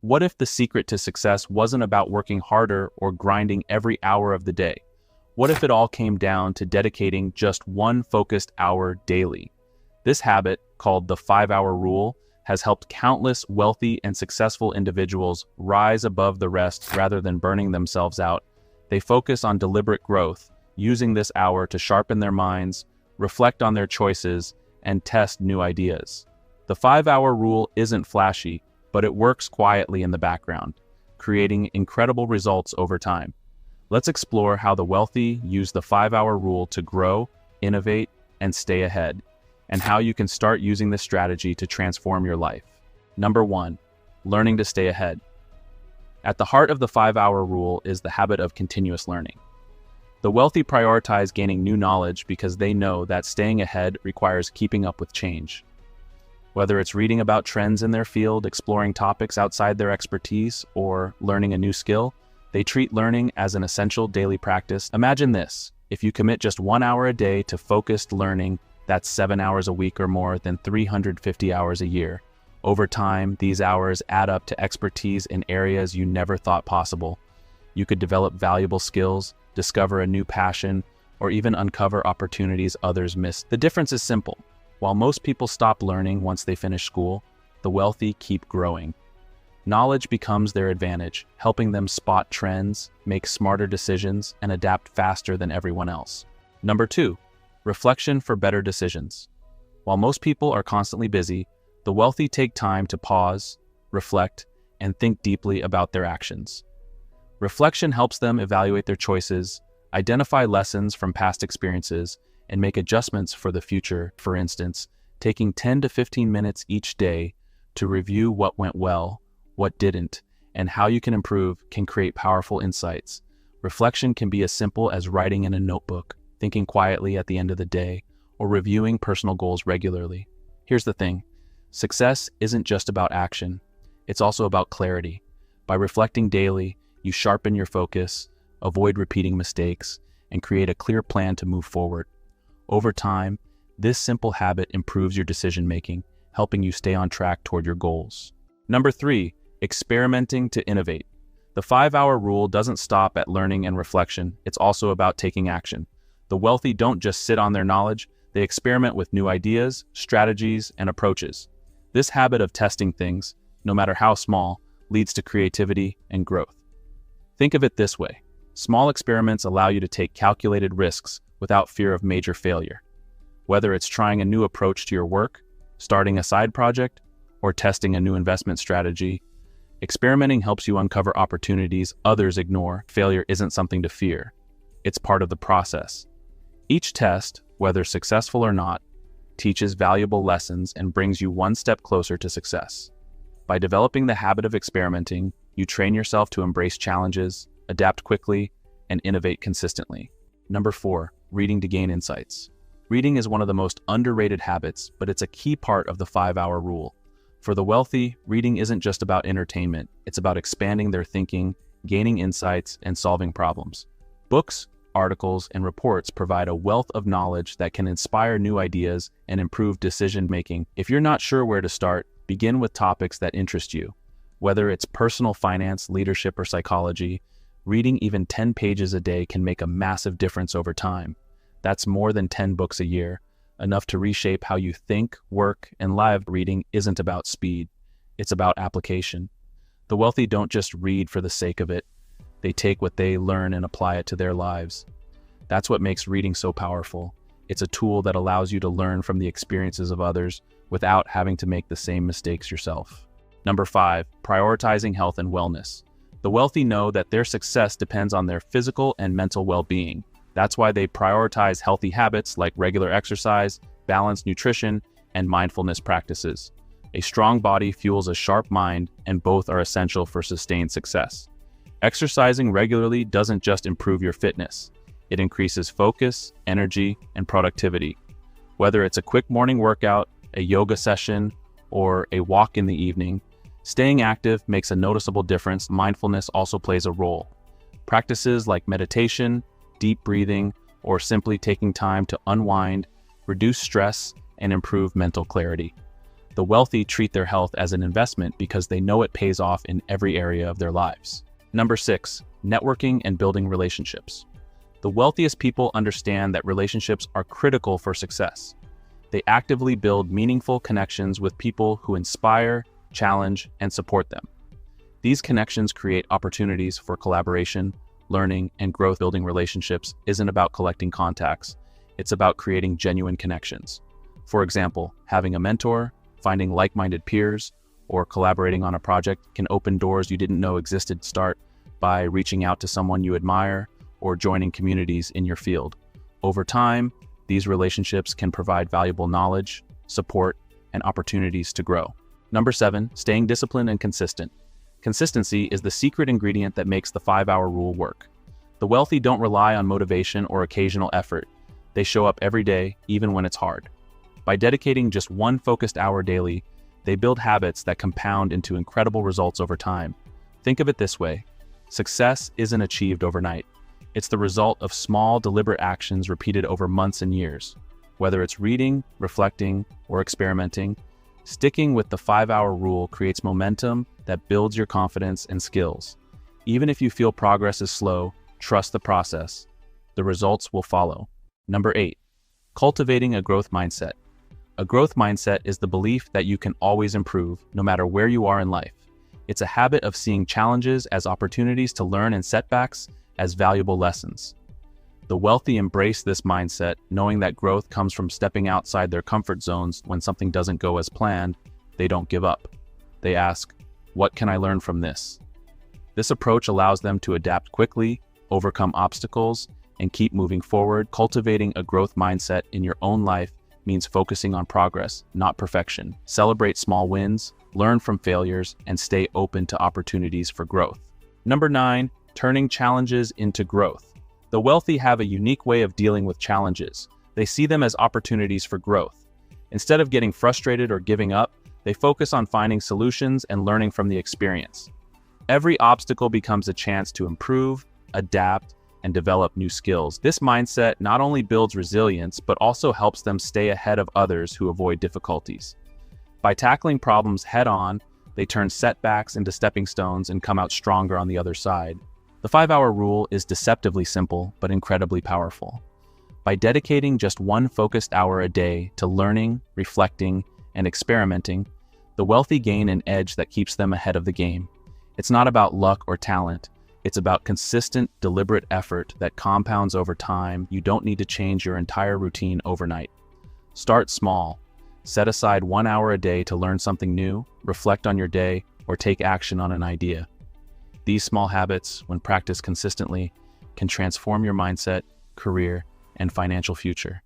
What if the secret to success wasn't about working harder or grinding every hour of the day? What if it all came down to dedicating just one focused hour daily? This habit, called the 5-hour rule, has helped countless wealthy and successful individuals rise above the rest rather than burning themselves out. They focus on deliberate growth, using this hour to sharpen their minds, reflect on their choices, and test new ideas. The 5-hour rule isn't flashy, but it works quietly in the background, creating incredible results over time. Let's explore how the wealthy use the 5-hour rule to grow, innovate, and stay ahead, and how you can start using this strategy to transform your life. Number 1. Learning to stay ahead. At the heart of the 5-hour rule is the habit of continuous learning. The wealthy prioritize gaining new knowledge because they know that staying ahead requires keeping up with change. Whether it's reading about trends in their field, exploring topics outside their expertise, or learning a new skill, they treat learning as an essential daily practice. Imagine this: if you commit just 1 hour a day to focused learning, that's 7 hours a week or more than 350 hours a year. Over time, these hours add up to expertise in areas you never thought possible. You could develop valuable skills, discover a new passion, or even uncover opportunities others missed. The difference is simple. While most people stop learning once they finish school, the wealthy keep growing. Knowledge becomes their advantage, helping them spot trends, make smarter decisions, and adapt faster than everyone else. Number 2. Reflection for better decisions. While most people are constantly busy, the wealthy take time to pause, reflect, and think deeply about their actions. Reflection helps them evaluate their choices, identify lessons from past experiences, and make adjustments for the future. For instance, taking 10 to 15 minutes each day to review what went well, what didn't, and how you can improve can create powerful insights. Reflection can be as simple as writing in a notebook, thinking quietly at the end of the day, or reviewing personal goals regularly. Here's the thing: success isn't just about action, it's also about clarity. By reflecting daily, you sharpen your focus, avoid repeating mistakes, and create a clear plan to move forward. Over time, this simple habit improves your decision-making, helping you stay on track toward your goals. Number 3. Experimenting to innovate. The 5-hour rule doesn't stop at learning and reflection, it's also about taking action. The wealthy don't just sit on their knowledge, they experiment with new ideas, strategies, and approaches. This habit of testing things, no matter how small, leads to creativity and growth. Think of it this way: small experiments allow you to take calculated risks without fear of major failure. Whether it's trying a new approach to your work, starting a side project, or testing a new investment strategy, experimenting helps you uncover opportunities others ignore. Failure isn't something to fear. It's part of the process. Each test, whether successful or not, teaches valuable lessons and brings you one step closer to success. By developing the habit of experimenting, you train yourself to embrace challenges, adapt quickly, and innovate consistently. Number 4. Reading to gain insights. Reading is one of the most underrated habits, but it's a key part of the 5-hour rule. For the wealthy, reading isn't just about entertainment, it's about expanding their thinking, gaining insights, and solving problems. Books, articles, and reports provide a wealth of knowledge that can inspire new ideas and improve decision-making. If you're not sure where to start, begin with topics that interest you. Whether it's personal finance, leadership, or psychology, reading even 10 pages a day can make a massive difference over time. That's more than 10 books a year, enough to reshape how you think, work, and live. Reading isn't about speed, it's about application. The wealthy don't just read for the sake of it, they take what they learn and apply it to their lives. That's what makes reading so powerful. It's a tool that allows you to learn from the experiences of others without having to make the same mistakes yourself. Number 5. Prioritizing health and wellness. The wealthy know that their success depends on their physical and mental well-being. That's why they prioritize healthy habits like regular exercise, balanced nutrition, and mindfulness practices. A strong body fuels a sharp mind, and both are essential for sustained success. Exercising regularly doesn't just improve your fitness, it increases focus, energy, and productivity. Whether it's a quick morning workout, a yoga session, or a walk in the evening, staying active makes a noticeable difference. Mindfulness also plays a role. Practices like meditation, deep breathing, or simply taking time to unwind reduce stress and improve mental clarity. The wealthy treat their health as an investment because they know it pays off in every area of their lives. Number 6, networking and building relationships. The wealthiest people understand that relationships are critical for success. They actively build meaningful connections with people who inspire, challenge, and support them. These connections create opportunities for collaboration, learning, and growth. Building relationships isn't about collecting contacts. It's about creating genuine connections. For example, having a mentor, finding like-minded peers, or collaborating on a project can open doors you didn't know existed. Start by reaching out to someone you admire or joining communities in your field. Over time, these relationships can provide valuable knowledge, support, and opportunities to grow. Number 7, staying disciplined and consistent. Consistency is the secret ingredient that makes the 5-hour rule work. The wealthy don't rely on motivation or occasional effort. They show up every day, even when it's hard. By dedicating just one focused hour daily, they build habits that compound into incredible results over time. Think of it this way: success isn't achieved overnight. It's the result of small, deliberate actions repeated over months and years. Whether it's reading, reflecting, or experimenting, sticking with the 5-hour rule creates momentum that builds your confidence and skills. Even if you feel progress is slow, trust the process. The results will follow. Number 8, cultivating a growth mindset. A growth mindset is the belief that you can always improve, no matter where you are in life. It's a habit of seeing challenges as opportunities to learn and setbacks as valuable lessons. The wealthy embrace this mindset, knowing that growth comes from stepping outside their comfort zones. When something doesn't go as planned, they don't give up. They ask, "What can I learn from this?" This approach allows them to adapt quickly, overcome obstacles, and keep moving forward. Cultivating a growth mindset in your own life means focusing on progress, not perfection. Celebrate small wins, learn from failures, and stay open to opportunities for growth. Number 9, turning challenges into growth. The wealthy have a unique way of dealing with challenges. They see them as opportunities for growth. Instead of getting frustrated or giving up, they focus on finding solutions and learning from the experience. Every obstacle becomes a chance to improve, adapt, and develop new skills. This mindset not only builds resilience, but also helps them stay ahead of others who avoid difficulties. By tackling problems head-on, they turn setbacks into stepping stones and come out stronger on the other side. The 5-hour rule is deceptively simple, but incredibly powerful. By dedicating just one focused hour a day to learning, reflecting, and experimenting, the wealthy gain an edge that keeps them ahead of the game. It's not about luck or talent. It's about consistent, deliberate effort that compounds over time. You don't need to change your entire routine overnight. Start small. Set aside 1 hour a day to learn something new, reflect on your day, or take action on an idea. These small habits, when practiced consistently, can transform your mindset, career, and financial future.